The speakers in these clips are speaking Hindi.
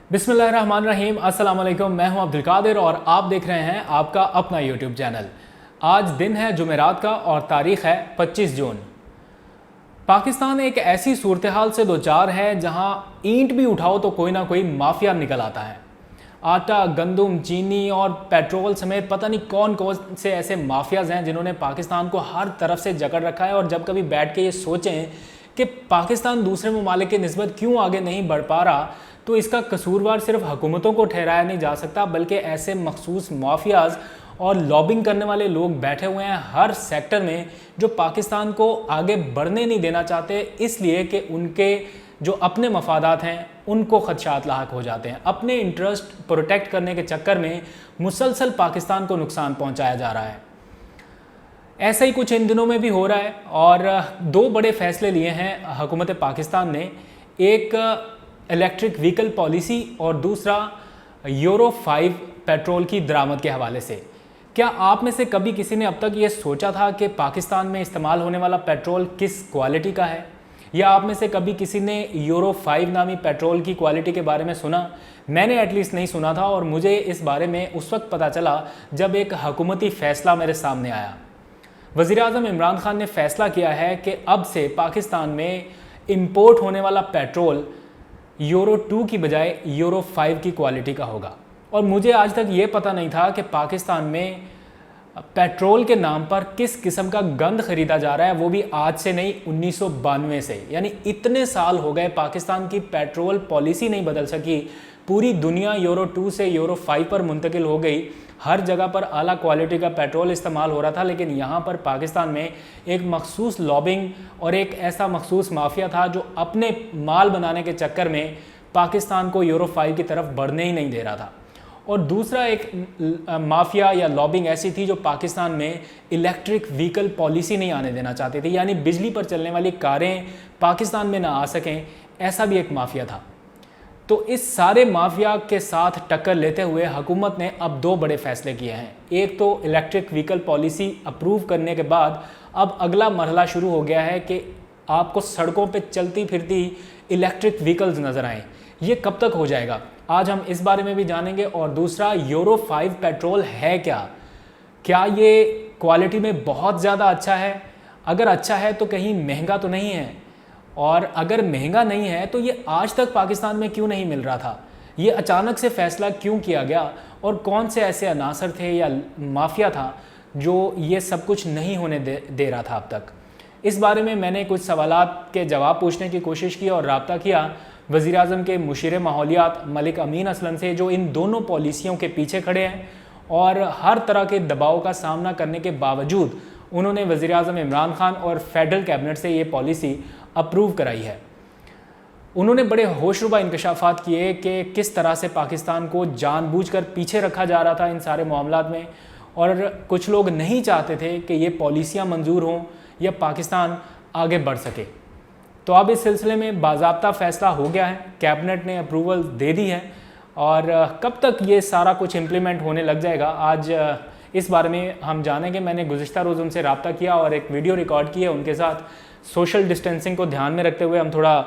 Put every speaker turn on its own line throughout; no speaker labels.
बिस्मिल्लाहिर्रहमानिर्रहीम, अस्सलाम वालेकुम। मैं हूं अब्दुल कादिर और आप देख रहे हैं आपका अपना यूट्यूब चैनल। आज दिन है जुमेरात का और तारीख़ है 25 जून। पाकिस्तान एक ऐसी सूरत हाल से दो चार है जहां ईंट भी उठाओ तो कोई ना कोई माफिया निकल आता है। आटा, गंदम, चीनी और पेट्रोल समेत पता नहीं कौन कौन से ऐसे माफियाज हैं जिन्होंने पाकिस्तान को हर तरफ से जकड़ रखा है। और जब कभी बैठ के ये सोचें कि पाकिस्तान दूसरे ममालिक के निस्बत क्यों आगे नहीं बढ़ पा रहा, तो इसका कसूरवार सिर्फ हुकूमतों को ठहराया नहीं जा सकता, बल्कि ऐसे मखसूस माफियाज और लॉबिंग करने वाले लोग बैठे हुए हैं हर सेक्टर में जो पाकिस्तान को आगे बढ़ने नहीं देना चाहते, इसलिए कि उनके जो अपने मफादात हैं उनको खदशात लाहक हो जाते हैं। अपने इंटरेस्ट प्रोटेक्ट करने के चक्कर में मुसलसल पाकिस्तान को नुकसान पहुंचाया जा रहा है। ऐसा ही कुछ इन दिनों में भी हो रहा है और दो बड़े फैसले लिए हैं हुकूमत पाकिस्तान ने, एक इलेक्ट्रिक व्हीकल पॉलिसी और दूसरा यूरो 5 पेट्रोल की दरामद के हवाले से। क्या आप में से कभी किसी ने अब तक ये सोचा था कि पाकिस्तान में इस्तेमाल होने वाला पेट्रोल किस क्वालिटी का है? या आप में से कभी किसी ने यूरो 5 नामी पेट्रोल की क्वालिटी के बारे में सुना? मैंने एटलीस्ट नहीं सुना था और मुझे इस बारे में उस वक्त पता चला जब एक हुकूमती फ़ैसला मेरे सामने आया। वज़ीर-ए-आज़म इमरान खान ने फ़ैसला किया है कि अब से पाकिस्तान में इंपोर्ट होने वाला पेट्रोल यूरो 2 की बजाय यूरो 5 की क्वालिटी का होगा। और मुझे आज तक ये पता नहीं था कि पाकिस्तान में पेट्रोल के नाम पर किस किस्म का गंद खरीदा जा रहा है, वो भी आज से नहीं 1992 से। यानी इतने साल हो गए पाकिस्तान की पेट्रोल पॉलिसी नहीं बदल सकी। पूरी दुनिया यूरो 2 से यूरो 5 पर मुंतकिल हो गई। हर जगह पर आला क्वालिटी का पेट्रोल इस्तेमाल हो रहा था, लेकिन यहाँ पर पाकिस्तान में एक मखसूस लॉबिंग और एक ऐसा मखसूस माफिया था जो अपने माल बनाने के चक्कर में पाकिस्तान को यूरो 5 की तरफ बढ़ने ही नहीं दे रहा था। और दूसरा एक माफिया या लॉबिंग ऐसी थी जो पाकिस्तान में इलेक्ट्रिक व्हीकल पॉलिसी नहीं आने देना चाहती थी, यानी बिजली पर चलने वाली कारें पाकिस्तान में ना आ सकें, ऐसा भी एक माफिया था। तो इस सारे माफिया के साथ टक्कर लेते हुए हुकूमत ने अब दो बड़े फैसले किए हैं। एक तो इलेक्ट्रिक व्हीकल पॉलिसी अप्रूव करने के बाद अब अगला मरहला शुरू हो गया है कि आपको सड़कों पे चलती फिरती इलेक्ट्रिक व्हीकल्स नज़र आएँ। ये कब तक हो जाएगा, आज हम इस बारे में भी जानेंगे। और दूसरा, यूरो 5 पेट्रोल है क्या ये क्वालिटी में बहुत ज़्यादा अच्छा है? अगर अच्छा है तो कहीं महंगा तो नहीं है? और अगर महंगा नहीं है तो ये आज तक पाकिस्तान में क्यों नहीं मिल रहा था? ये अचानक से फ़ैसला क्यों किया गया? और कौन से ऐसे अनासर थे या माफिया था जो ये सब कुछ नहीं होने दे रहा था अब तक? इस बारे में मैंने कुछ सवालात के जवाब पूछने की कोशिश की और रब्ता किया वज़ीर-ए-आज़म के मुशीर माहौलियात मलिक अमीन असलम से, जो इन दोनों पॉलिसियों के पीछे खड़े हैं और हर तरह के दबाव का सामना करने के बावजूद उन्होंने वज़ीर-ए-आज़म इमरान खान और फेडरल कैबिनेट से ये पॉलिसी अप्रूव कराई है। उन्होंने बड़े होशरुबा इंकशाफात किए कि किस तरह से पाकिस्तान को जानबूझकर पीछे रखा जा रहा था इन सारे मामलात में, और कुछ लोग नहीं चाहते थे कि ये पॉलिसियाँ मंजूर हों या पाकिस्तान आगे बढ़ सके। तो अब इस सिलसिले में बाज़ाब्ता फ़ैसला हो गया है, कैबिनेट ने अप्रूवल दे दी है और कब तक ये सारा कुछ इम्प्लीमेंट होने लग जाएगा, आज इस बारे में हम जानेंगे। मैंने गुज़िश्ता रोज़ उनसे रब्ता किया और एक वीडियो रिकॉर्ड की है उनके साथ। सोशल डिस्टेंसिंग को ध्यान में रखते हुए हम थोड़ा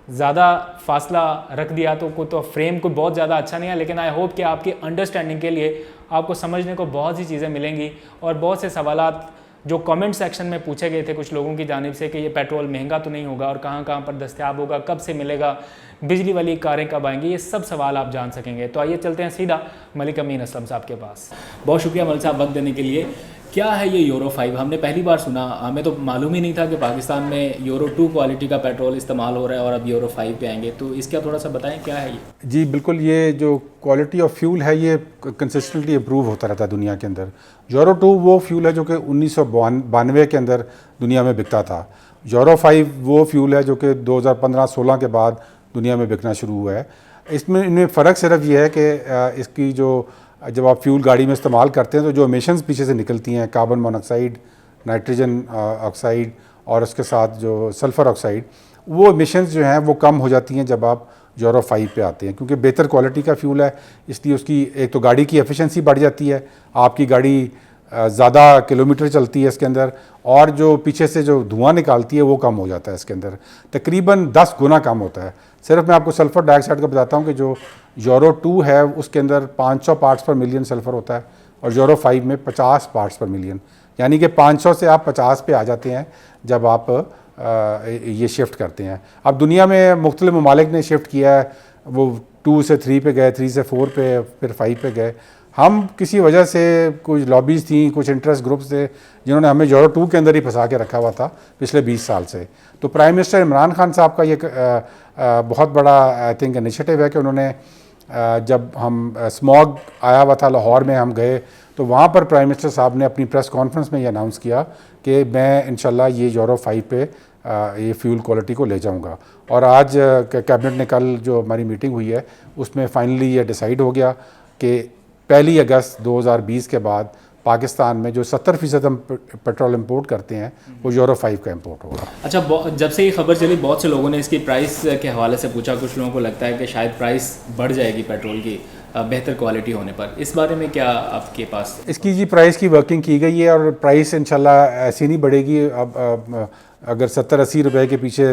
ज़्यादा फासला रख दिया, तो फ्रेम को बहुत ज़्यादा अच्छा नहीं है, लेकिन आई होप कि आपकी अंडरस्टैंडिंग के लिए आपको समझने को बहुत सी चीज़ें मिलेंगी। और बहुत से सवालात जो कमेंट सेक्शन में पूछे गए थे कुछ लोगों की जानिब से कि ये पेट्रोल महंगा तो नहीं होगा और कहाँ कहाँ पर दस्तयाब होगा, कब से मिलेगा, बिजली वाली कारें कब आएंगी, ये सब सवाल आप जान सकेंगे। तो आइए चलते हैं सीधा मलिक अमीन असलम साहब के पास। बहुत शुक्रिया मलिक साहब वक्त देने के लिए। क्या है ये यूरो 5? हमने पहली बार सुना, हमें तो मालूम ही नहीं था कि पाकिस्तान में यूरो 2 क्वालिटी का पेट्रोल इस्तेमाल हो रहा है और अब यूरो 5 पे आएंगे, तो इसका थोड़ा सा बताएं क्या है ये?
जी बिल्कुल, ये जो क्वालिटी ऑफ फ्यूल है ये कंसिस्टेंटली अप्रूव होता रहता है दुनिया के अंदर। यूरो 2 वो फ्यूल है जो कि 1992 के अंदर दुनिया में बिकता था। यूरो 5 वो फ्यूल है जो कि 2015-16 के बाद दुनिया में बिकना शुरू हुआ है। इनमें फ़र्क सिर्फ ये है कि इसकी जो जब आप फ्यूल गाड़ी में इस्तेमाल करते हैं तो जो एमिशंस पीछे से निकलती हैं, कार्बन मोनोक्साइड, नाइट्रोजन ऑक्साइड और उसके साथ जो सल्फ़र ऑक्साइड, वो एमिशंस जो हैं वो कम हो जाती हैं जब आप यूरो 5 पे आते हैं, क्योंकि बेहतर क्वालिटी का फ्यूल है। इसलिए उसकी एक तो गाड़ी की एफिशिएंसी बढ़ जाती है, आपकी गाड़ी ज़्यादा किलोमीटर चलती है इसके अंदर, और जो पीछे से जो धुआं निकालती है वो कम हो जाता है इसके अंदर, तकरीबन 10 गुना कम होता है। सिर्फ मैं आपको सल्फ़र डाइऑक्साइड का बताता हूँ कि जो यूरो 2 है उसके अंदर 500 पार्ट्स पर मिलियन सल्फर होता है और यूरो 5 में 50 पार्ट्स पर मिलियन, यानी कि 500 से आप 50 पे आ जाते हैं जब आप ये शिफ्ट करते हैं। अब दुनिया में मुख्तलिफ ममालिक ने शिफ्ट किया है, वो 2 से 3 पे गए, 3 से 4 पे, फिर 5 पे गए। हम किसी वजह से कुछ लॉबीज़ थी, कुछ इंटरेस्ट ग्रुप्स थे जिन्होंने हमें यूरो 2 के अंदर ही फंसा के रखा हुआ था पिछले 20 साल से। तो प्राइम मिनिस्टर इमरान खान साहब का ये बहुत बड़ा आई थिंक इनिशिएटिव है कि उन्होंने जब हम स्मॉग आया हुआ था लाहौर में, हम गए तो वहाँ पर प्राइम मिनिस्टर साहब ने अपनी प्रेस कॉन्फ्रेंस में ये अनाउंस किया कि मैं इंशाल्लाह ये यूरो 5 पे ये फ्यूल क्वालिटी को ले जाऊंगा। और आज कैबिनेट ने कल जो हमारी मीटिंग हुई है उसमें फाइनली ये डिसाइड हो गया कि 1 अगस्त 2020 के बाद पाकिस्तान में जो 70% हम पेट्रोल इंपोर्ट करते हैं वो यूरो 5 का इंपोर्ट होगा।
अच्छा, जब से ये खबर चली बहुत से लोगों ने इसकी प्राइस के हवाले से पूछा। कुछ लोगों को लगता है कि शायद प्राइस बढ़ जाएगी पेट्रोल की बेहतर क्वालिटी होने पर। इस बारे में क्या आपके पास?
इसकी जी प्राइस की वर्किंग की गई है और प्राइस इंशाल्लाह ऐसी नहीं बढ़ेगी। अब अगर 70-80 रुपए के पीछे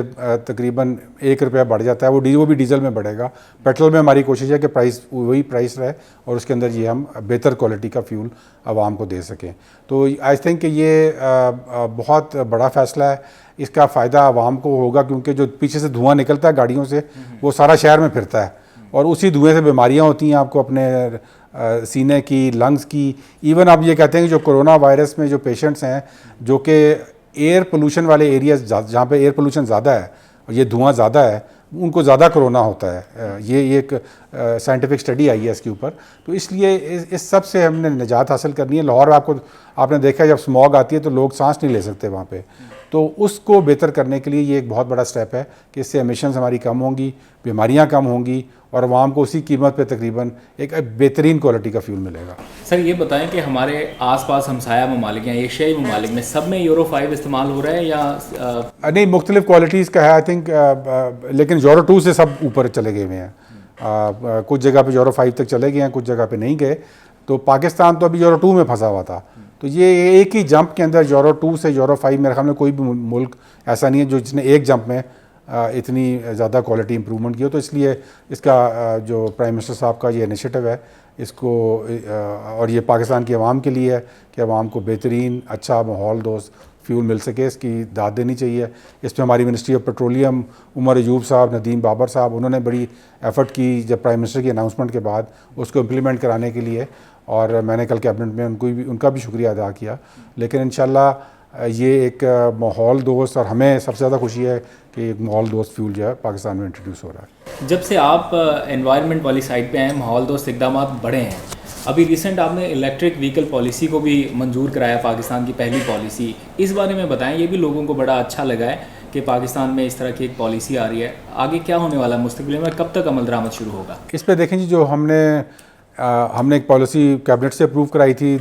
तकरीबन 1 रुपया बढ़ जाता है, वो भी डीजल में बढ़ेगा। पेट्रोल में हमारी कोशिश है कि प्राइस वही प्राइस रहे और उसके अंदर ये हम बेहतर क्वालिटी का फ्यूल आवाम को दे सकें। तो आई थिंक कि ये बहुत बड़ा फ़ैसला है। इसका फ़ायदा आवाम को होगा क्योंकि जो पीछे से धुआं निकलता है गाड़ियों से वो सारा शहर में फिरता है और उसी धुएँ से बीमारियाँ होती हैं आपको अपने सीने की, लंग्स की। इवन आप ये कहते हैं कि जो कोरोना वायरस में जो पेशेंट्स हैं जो कि एयर पोल्यूशन वाले एरियाज जहाँ पे एयर पोल्यूशन ज़्यादा है और ये धुआं ज़्यादा है उनको ज़्यादा कोरोना होता है। ये एक साइंटिफिक स्टडी आई है इसके ऊपर। तो इसलिए इस सब से हमने निजात हासिल करनी है। लाहौर में आपने देखा जब स्मॉग आती है तो लोग सांस नहीं ले सकते वहाँ पे, तो उसको बेहतर करने के लिए ये एक बहुत बड़ा स्टेप है कि इससे एमिशंस हमारी कम होंगी, बीमारियाँ कम होंगी और आवाम को उसी कीमत पे तकरीबन एक बेहतरीन क्वालिटी का फ्यूल मिलेगा।
सर ये बताएं कि हमारे आसपास हमसाया ममालिक हैं, एशियाई ममालिक में सब में यूरो 5 इस्तेमाल हो रहा है या
नहीं, मुख्तलिफ क्वालिटीज़ का है आई थिंक, लेकिन यूरो 2 से सब ऊपर चले गए हुए हैं। कुछ जगह पे यूरो 5 तक चले गए हैं, कुछ जगह पे नहीं गए। तो पाकिस्तान तो अभी यूरो 2 में फंसा हुआ था। तो ये एक ही जंप के अंदर यूरो 2 से यूरो 5 मेरे ख्याल में कोई भी मुल्क ऐसा नहीं है जो जिसने एक जंप में इतनी ज़्यादा क्वालिटी इंप्रूवमेंट की हो। तो इसलिए इसका जो प्राइम मिनिस्टर साहब का ये इनिशिएटिव है इसको और ये पाकिस्तान की आवाम के लिए है कि आवाम को बेहतरीन अच्छा माहौल दोस्त फ्यूल मिल सके, इसकी दाद देनी चाहिए। इस पर हमारी ministry of petroleum, Umar Ayub साहब, नदीम बाबर साहब, उन्होंने बड़ी एफ़र्ट की जब प्राइम मिनिस्टर की अनाउंसमेंट के बाद उसको इम्प्लीमेंट कराने के लिए, और मैंने कल कैबिनेट में उनका भी शुक्रिया अदा किया। लेकिन इंशाल्लाह ये एक माहौल दोस्त, और हमें सबसे ज़्यादा खुशी है कि एक माहौल दोस्त फ्यूल जो है पाकिस्तान में इंट्रोड्यूस हो रहा है।
जब से आप एनवायरनमेंट वाली साइड पे आए, माहौल दोस्त इकदाम बढ़े हैं। अभी रिसेंट आपने इलेक्ट्रिक व्हीकल पॉलिसी को भी मंजूर कराया, पाकिस्तान की पहली पॉलिसी। इस बारे में बताएं, ये भी लोगों को बड़ा अच्छा लगा है कि पाकिस्तान में इस तरह की एक पॉलिसी आ रही है। आगे क्या होने वाला है मुस्तकबिल में, कब तक अमल दरामद शुरू होगा?
इस पर देखें जी, जो हमने एक पॉलिसी कैबिनेट से अप्रूव कराई थी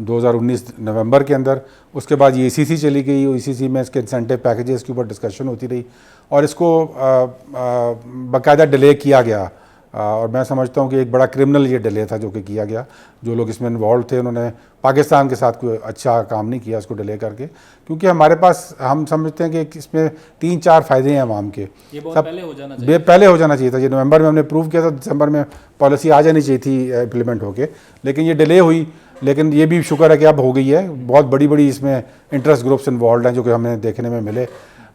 2019 नवंबर के अंदर। उसके बाद ये ECC चली गई, ECC में इसके इंसेंटिव पैकेजेस के ऊपर डिस्कशन होती रही और इसको बाकायदा डिले किया गया। और मैं समझता हूँ कि एक बड़ा क्रिमिनल ये डिले था जो कि किया गया। जो लोग इसमें इन्वॉल्व थे उन्होंने पाकिस्तान के साथ कोई अच्छा काम नहीं किया इसको डिले करके, क्योंकि हमारे पास, हम समझते हैं कि इसमें 3-4 फ़ायदे हैं आवाम के।
ये बहुत पहले हो जाना चाहिए
था। ये नवंबर में हमने अप्रूव किया था, दिसंबर में पॉलिसी आ जानी चाहिए थी इम्प्लीमेंट होके, लेकिन ये डिले हुई। लेकिन ये भी शुक्र है कि अब हो गई है। बहुत बड़ी इसमें इंटरेस्ट ग्रुप्स इन्वॉल्व हैं जो कि हमें देखने में मिले।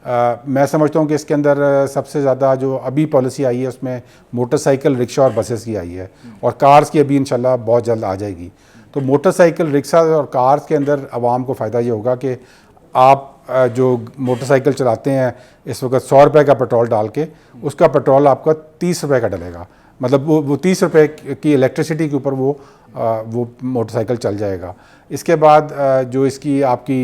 मैं समझता हूँ कि इसके अंदर सबसे ज़्यादा जो अभी पॉलिसी आई है उसमें मोटरसाइकिल, रिक्शा और बसेस की आई है, और कार्स की अभी इंशाल्लाह बहुत जल्द आ जाएगी। तो मोटरसाइकिल, रिक्शा और कार्स के अंदर आवाम को फ़ायदा ये होगा कि आप जो मोटरसाइकिल चलाते हैं इस वक्त 100 रुपये का पेट्रोल डाल के, उसका पेट्रोल आपका 30 रुपये का डलेगा। मतलब वो 30 रुपये की इलेक्ट्रिसिटी के ऊपर वो मोटरसाइकिल चल जाएगा। इसके बाद जो इसकी आपकी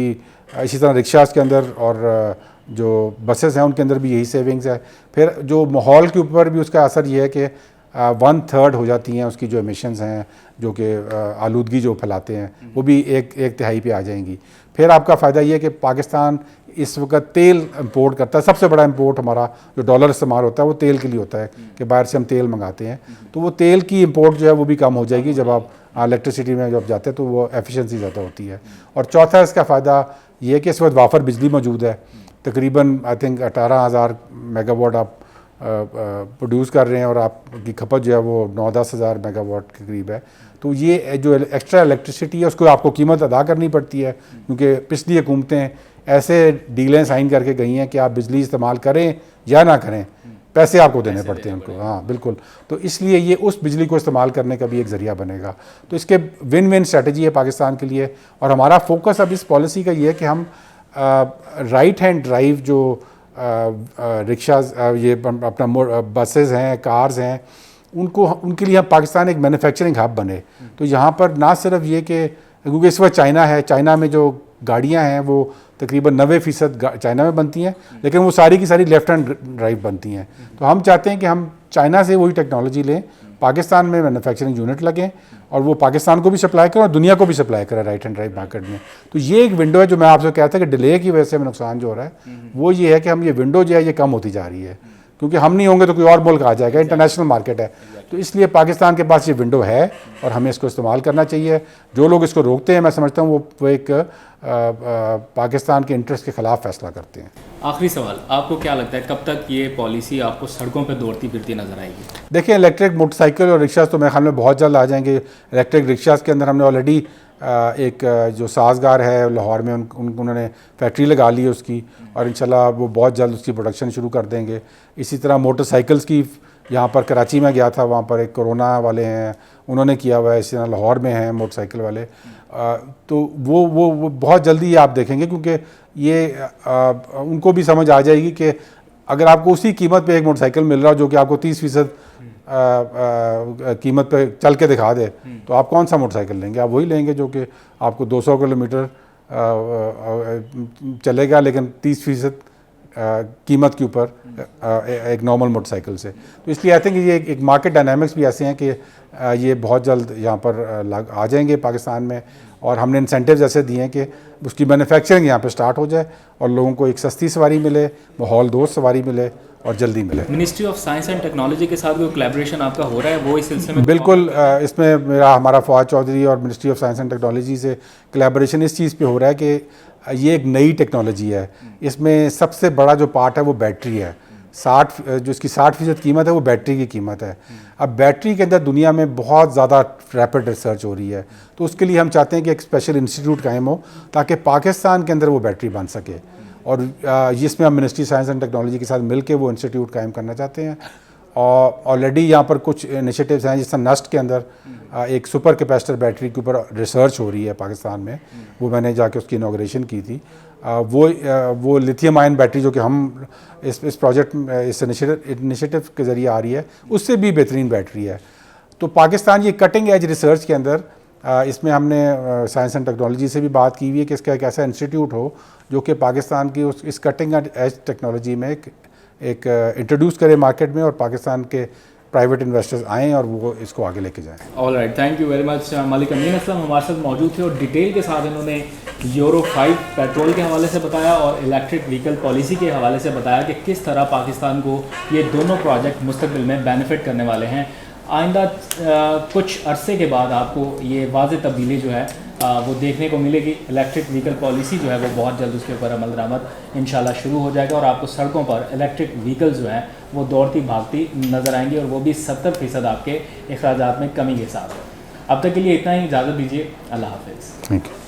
इसी तरह रिक्शास के अंदर और जो बसेस हैं उनके अंदर भी यही सेविंग्स है। फिर जो माहौल के ऊपर भी उसका असर ये है कि 1/3 हो जाती हैं उसकी जो एमिशंस हैं, जो कि आलूदगी जो फैलाते हैं, वो भी एक तिहाई पे आ जाएंगी। फिर आपका फ़ायदा ये है कि पाकिस्तान इस वक्त तेल इंपोर्ट करता है। सबसे बड़ा इंपोर्ट हमारा जो डॉलर इस्तेमाल होता है वो तेल के लिए होता है कि बाहर से हम तेल मंगाते हैं। तो वो तेल की इंपोर्ट जो है वो भी कम हो जाएगी जब आप इलेक्ट्रिसिटी में जब जाते हैं, तो वो एफिशिएंसी ज़्यादा होती है। और चौथा इसका फ़ायदा ये है कि इस वक्त वाफर बिजली मौजूद है। तकरीबन आई थिंक 18,000 मेगावाट आप प्रोड्यूस कर रहे हैं और आपकी खपत जो है वो 9-10 हज़ार मेगावाट के करीब है, तो ये जो एक्स्ट्रा इलेक्ट्रिसिटी है उसको आपको कीमत अदा करनी पड़ती है, क्योंकि पिछली हुकूमतें ऐसे डीलें साइन करके गई हैं कि आप बिजली इस्तेमाल करें या ना करें, पैसे आपको देने पड़ते हैं उनको। हाँ बिल्कुल, तो इसलिए ये उस बिजली को इस्तेमाल करने का भी एक ज़रिया बनेगा। तो इसके विन विन स्ट्रेटजी है पाकिस्तान के लिए, और हमारा फोकस अब इस पॉलिसी का ये है कि हम राइट हैंड ड्राइव जो रिक्शाज, ये अपना बसेस हैं, कार्स हैं, उनके लिए हम पाकिस्तान एक मैन्युफैक्चरिंग हब बने। तो यहाँ पर ना सिर्फ ये कि क्योंकि इस वक्त चाइना है, चाइना में जो गाड़ियाँ हैं वो तकरीबन 90% चाइना में बनती हैं, लेकिन वो सारी की सारी लेफ्ट हैंड ड्राइव बनती हैं। तो हम चाहते हैं कि हम चाइना से वही टेक्नोलॉजी लें, पाकिस्तान में मैन्युफैक्चरिंग यूनिट लगें और वो पाकिस्तान को भी सप्लाई करें और दुनिया को भी सप्लाई करें राइट हैंड ड्राइव मार्केट में। तो ये एक विंडो है जो मैं आपसे कहता है कि डिले की वजह से नुकसान जो हो रहा है वो ये है कि हम ये विंडो जो है ये कम होती जा रही है, क्योंकि हम नहीं होंगे तो कोई और मुल्क आ जाएगा, इंटरनेशनल मार्केट है। तो इसलिए पाकिस्तान के पास ये विंडो है और हमें इसको इस्तेमाल करना चाहिए। जो लोग इसको रोकते हैं मैं समझता हूँ वो एक पाकिस्तान के इंटरेस्ट के ख़िलाफ़ फैसला करते हैं।
आखिरी सवाल, आपको क्या लगता है कब तक ये पॉलिसी आपको सड़कों पर दौड़ती फिरती नजर आएगी?
देखिए, इलेक्ट्रिक मोटरसाइकिल और रिक्शाज तो मेरे ख्याल में बहुत जल्द आ जाएंगे। इलेक्ट्रिक रिक्शाज के अंदर हमने ऑलरेडी एक जो साजगार है लाहौर में उन्होंने फैक्ट्री लगा ली है उसकी, और इंशाल्लाह वो बहुत जल्द उसकी प्रोडक्शन शुरू कर देंगे। इसी तरह मोटरसाइकिल्स की यहाँ पर कराची में गया था, वहाँ पर एक कोरोना वाले हैं उन्होंने किया हुआ है, इसी तरह लाहौर में हैं मोटरसाइकिल वाले। तो वो बहुत जल्दी आप देखेंगे, क्योंकि ये उनको भी समझ आ जाएगी कि अगर आपको उसी कीमत पे एक मोटरसाइकिल मिल रहा हो जो कि आपको 30% कीमत पे चल के दिखा दे, तो आप कौन सा मोटरसाइकिल लेंगे? आप वही लेंगे जो कि आपको 200 किलोमीटर चलेगा लेकिन 30% कीमत के ऊपर एक नॉर्मल मोटरसाइकिल से। तो इसलिए आई थिंक ये एक मार्केट डायनामिक्स भी ऐसे हैं कि ये बहुत जल्द यहाँ पर आ जाएंगे पाकिस्तान में, और हमने इंसेंटिव्स ऐसे दिए हैं कि उसकी मैन्युफैक्चरिंग यहाँ पे स्टार्ट हो जाए और लोगों को एक सस्ती सवारी मिले, माहौल दोस्त सवारी मिले और जल्दी मिले।
Ministry of science and technology के साथ कोई कोलैबोरेशन आपका हो रहा है वो इस सिलसिले में?
बिल्कुल, इसमें हमारा फवाद चौधरी और ministry of science and technology से कोलैबोरेशन इस चीज़ पे हो रहा है कि ये एक नई टेक्नोलॉजी है। इसमें सबसे बड़ा जो पार्ट है वो बैटरी है। 60% कीमत है वो बैटरी की कीमत है। अब बैटरी के अंदर दुनिया में बहुत ज़्यादा रैपिड रिसर्च हो रही है, तो उसके लिए हम चाहते हैं कि एक स्पेशल इंस्टीट्यूट कायम हो ताकि पाकिस्तान के अंदर वो बैटरी बन सके, और जिसमें हम मिनिस्ट्री साइंस एंड टेक्नोलॉजी के साथ मिलकर वो इंस्टीट्यूट कायम करना चाहते हैं। और ऑलरेडी यहाँ पर कुछ इनिशिएटिव्स हैं, जिस तरह नस्ट के अंदर एक सुपर कैपेसिटर बैटरी के ऊपर रिसर्च हो रही है पाकिस्तान में, वो मैंने जाके उसकी इनॉग्रेशन की थी। वो लिथियम आयन बैटरी जो कि हम इस प्रोजेक्ट इस इनिशिएटिव के ज़रिए आ रही है, उससे भी बेहतरीन बैटरी है। तो पाकिस्तान ये कटिंग एज रिसर्च के अंदर इसमें हमने साइंस एंड टेक्नोलॉजी से भी बात की हुई है कि इसका एक ऐसा इंस्टीट्यूट हो जो कि पाकिस्तान की इस कटिंग एज टेक्नोलॉजी में एक इंट्रोड्यूस करे मार्केट में, और पाकिस्तान के प्राइवेट इन्वेस्टर्स आएँ और वो इसको आगे लेके जाएँ।
Alright, thank you very much. Malik Amin Aslam हमारे साथ मौजूद थे और डिटेल के साथ इन्होंने यूरो 5 पेट्रोल के हवाले से बताया और इलेक्ट्रिक व्हीकल पॉलिसी के हवाले से बताया कि किस तरह पाकिस्तान को ये दोनों प्रोजेक्ट मुस्तकबिल में बेनिफिट करने वाले हैं। आइंदा कुछ अरसे के बाद आपको ये वाज़ेह तब्दीली जो है वो देखने को मिलेगी। इलेक्ट्रिक व्हीकल पॉलिसी जो है वो बहुत जल्द उसके ऊपर अमल दरामद इंशाल्लाह शुरू हो जाएगा और आपको सड़कों पर इलेक्ट्रिक व्हीकल्स जो हैं वो दौड़ती भागती नज़र आएंगी, और वो भी 70% आपके अखराजात में कमी के साथ। अब तक के लिए इतना ही, इजाज़त दीजिए, अल्लाह हाफ़िज़।
Thank you.